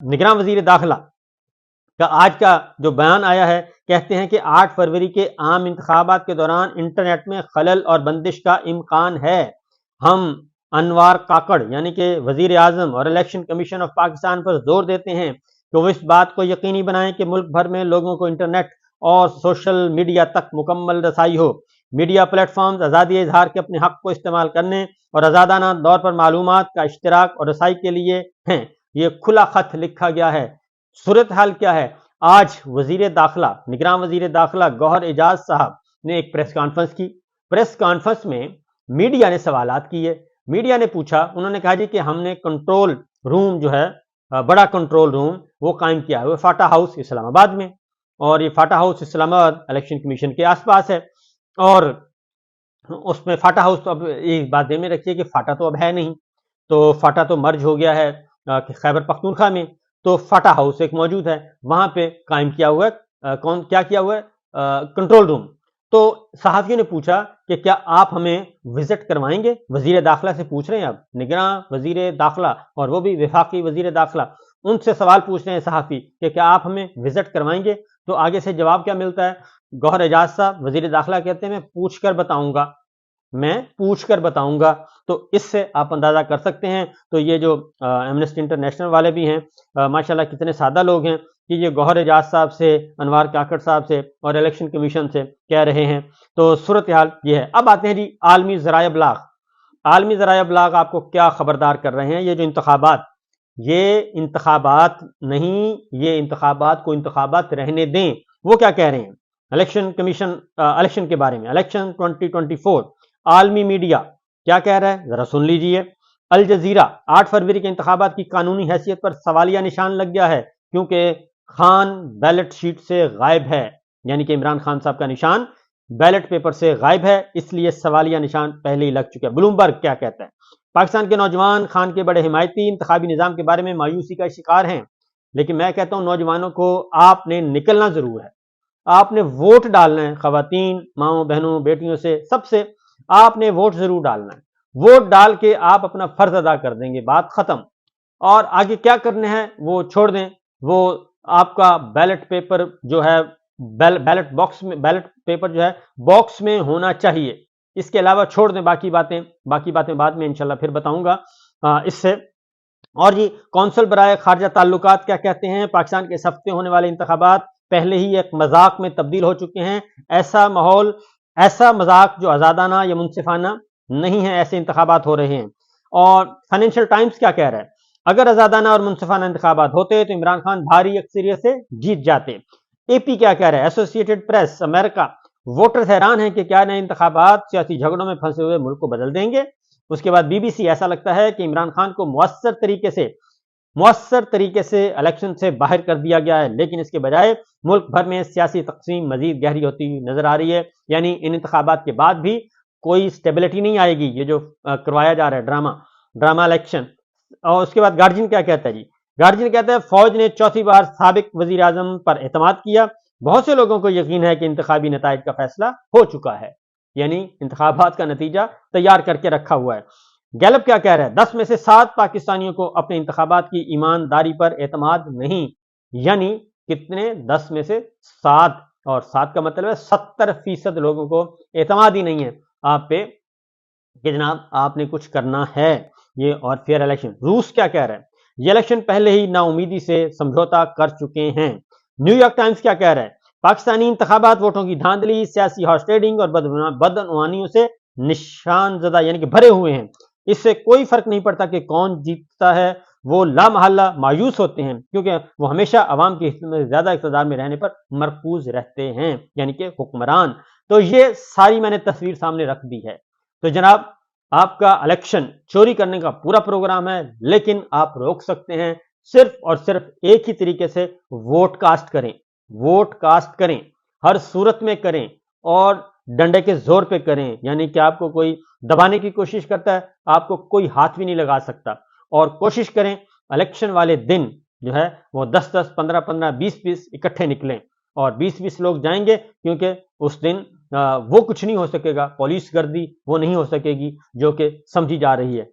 निगरान वजीर दाखिला का आज का जो बयान आया है, कहते हैं कि 8 फरवरी के आम इंतखाबात के दौरान इंटरनेट में खलल और बंदिश का इम्कान है। हम अनवार काकड़ यानी कि वजीर आजम और इलेक्शन कमीशन ऑफ पाकिस्तान पर जोर देते हैं कि वो इस बात को यकीनी बनाएं कि मुल्क भर में लोगों को इंटरनेट और सोशल मीडिया तक मुकम्मल रसाई हो। मीडिया प्लेटफॉर्म्स आज़ादी इजहार के अपने हक को इस्तेमाल करने और आज़ादाना तौर पर मालूमात का इश्तराक और रसाई के लिए हैं। ये खुला खत लिखा गया है। सूरत हाल क्या है? आज वजीर दाखिला, निगरान वजीर दाखिला गौहर एजाज साहब ने एक प्रेस कॉन्फ्रेंस की। प्रेस कॉन्फ्रेंस में मीडिया ने सवालात किए। मीडिया ने पूछा, उन्होंने कहा जी कि हमने कंट्रोल रूम जो है, बड़ा कंट्रोल रूम वो कायम किया है, वो फाटा हाउस इस्लामाबाद में, और ये फाटा हाउस इस्लामाबाद इलेक्शन कमीशन के आसपास है। और उसमें फाटा हाउस तो अब एक बात ध्यान में रखिए कि फाटा तो अब है नहीं, तो फाटा तो मर्ज हो गया है खैबर पख्तूनख्वा में, तो फाटा हाउस एक मौजूद है, वहां पे कायम किया हुआ है। कौन क्या किया हुआ है? Control room. तो सहाफियों ने पूछा कि क्या आप हमें विजिट करवाएंगे? वजीर दाखिला से पूछ रहे हैं, अब निगरान वजीर दाखिला और वो भी वफाकी वजीर दाखिला, उनसे सवाल पूछ रहे हैं सहाफी कि क्या आप हमें विजिट करवाएंगे? तो आगे से जवाब क्या मिलता है? गौहर एजाज साहब वजीर दाखिला कहते हैं, मैं पूछ कर बताऊंगा, मैं पूछ कर बताऊंगा। तो इससे आप अंदाजा कर सकते हैं। तो ये जो एमनेस्टी इंटरनेशनल वाले भी हैं, माशाल्लाह कितने सादा लोग हैं कि ये गौहर एजाज साहब से, अनवार काकड़ साहब से और इलेक्शन कमीशन से कह रहे हैं। तो सूरत हाल ये है। अब आते हैं जी आलमी ज़राए इब्लाग। आलमी ज़राए इब्लाग आपको क्या खबरदार कर रहे हैं? ये जो इंतखाबात, ये इंतखाबात नहीं, ये इंतखाबात को इंतखाबात रहने दें। वो क्या कह रहे हैं इलेक्शन कमीशन, इलेक्शन के बारे में, इलेक्शन 2024 आलमी मीडिया क्या कह रहा है, जरा सुन लीजिए। अल जजीरा 8 फरवरी के इंतखाबात की कानूनी हैसियत पर सवालिया निशान लग गया है क्योंकि खान बैलेट शीट से गायब है, यानी कि इमरान खान साहब का निशान बैलेट पेपर से गायब है, इसलिए सवालिया निशान पहले ही लग चुका है। ब्लूमबर्ग क्या कहता है? पाकिस्तान के नौजवान खान के बड़े हिमायती इंतखाबी निजाम के बारे में मायूसी का शिकार हैं, लेकिन मैं कहता हूं नौजवानों को आपने निकलना जरूर है, आपने वोट डालना है। खवातीन, माओ बहनों, बेटियों से, सबसे आपने वोट जरूर डालना है। वोट डाल के आप अपना फर्ज अदा कर देंगे, बात खत्म। और आगे क्या करने हैं वो छोड़ दें। वो आपका बैलेट पेपर जो है, बैलेट बॉक्स में, बैलेट पेपर जो है बॉक्स में होना चाहिए। इसके अलावा छोड़ दें बाकी बातें बाद में इंशाल्लाह फिर बताऊंगा इससे। और जी कौंसल बराए खारजा ताल्लुकात क्या कहते हैं? पाकिस्तान के इस हफ्ते होने वाले इंतखाबात पहले ही एक मजाक में तब्दील हो चुके हैं। ऐसा माहौल, ऐसा मजाक जो आज़ादाना या मुनसिफाना नहीं है, ऐसे इंतखाबात हो रहे हैं। और फाइनेंशियल टाइम्स क्या कह रहा है? अगर आज़ादाना और मुनसिफाना इंतखाबात होते तो इमरान खान भारी अक्सरियत से जीत जाते। एपी क्या कह रहा है? एसोसिएटेड प्रेस अमेरिका, वोटर्स हैरान हैं कि क्या नए इंतखाबात सियासी झगड़ों में फंसे हुए मुल्क को बदल देंगे। उसके बाद बीबीसी, ऐसा लगता है कि इमरान खान को मुअस्सर तरीके से इलेक्शन से बाहर कर दिया गया है, लेकिन इसके बजाय मुल्क भर में सियासी तकसीम मजीद गहरी होती हुई नजर आ रही है। यानी इन इंतखाबात के बाद भी कोई स्टेबिलिटी नहीं आएगी। ये जो करवाया जा रहा है ड्रामा इलेक्शन। और उसके बाद गार्जियन क्या कहता है जी? गार्जियन कहता है फौज ने चौथी बार साबिक वजीर आजम पर एतमाद किया। बहुत से लोगों को यकीन है कि इंतखाबी नताइज का फैसला हो चुका है, यानी इंतखाबात का नतीजा तैयार करके रखा हुआ है। गैलप क्या कह रहा है? 10 में से 7 पाकिस्तानियों को अपने इंतखाबात की ईमानदारी पर एतमाद नहीं। यानी कितने? 10 में से 7, और 7 का मतलब है 70% लोगों को एतमाद ही नहीं है आप पे कि जनाब आपने कुछ करना है ये और फेयर इलेक्शन। रूस क्या कह रहा है? ये इलेक्शन पहले ही नाउमीदी से समझौता कर चुके हैं। न्यूयॉर्क टाइम्स क्या कह रहा है? पाकिस्तानी इंतखाबात वोटों की धांधली, सियासी हॉर्स ट्रेडिंग और बदअनवानियों से निशान ज़दा यानी कि भरे हुए हैं। इससे कोई फर्क नहीं पड़ता कि कौन जीतता है, वो लामहल्ला मायूस होते हैं क्योंकि वो हमेशा अवाम के हिस्से में ज्यादा इक़्तिदार में रहने पर मरकूज रहते हैं, यानी कि हुक्मरान। तो ये सारी मैंने तस्वीर सामने रख दी है। तो जनाब आपका इलेक्शन चोरी करने का पूरा प्रोग्राम है, लेकिन आप रोक सकते हैं सिर्फ और सिर्फ एक ही तरीके से, वोट कास्ट करें। वोट कास्ट करें, हर सूरत में करें और डंडे के जोर पे करें, यानी कि आपको कोई दबाने की कोशिश करता है, आपको कोई हाथ भी नहीं लगा सकता। और कोशिश करें इलेक्शन वाले दिन जो है वो 10-10, 15-15, 20-20 इकट्ठे निकलें और 20-20 लोग जाएंगे, क्योंकि उस दिन वो कुछ नहीं हो सकेगा, पुलिस गर्दी वो नहीं हो सकेगी जो कि समझी जा रही है।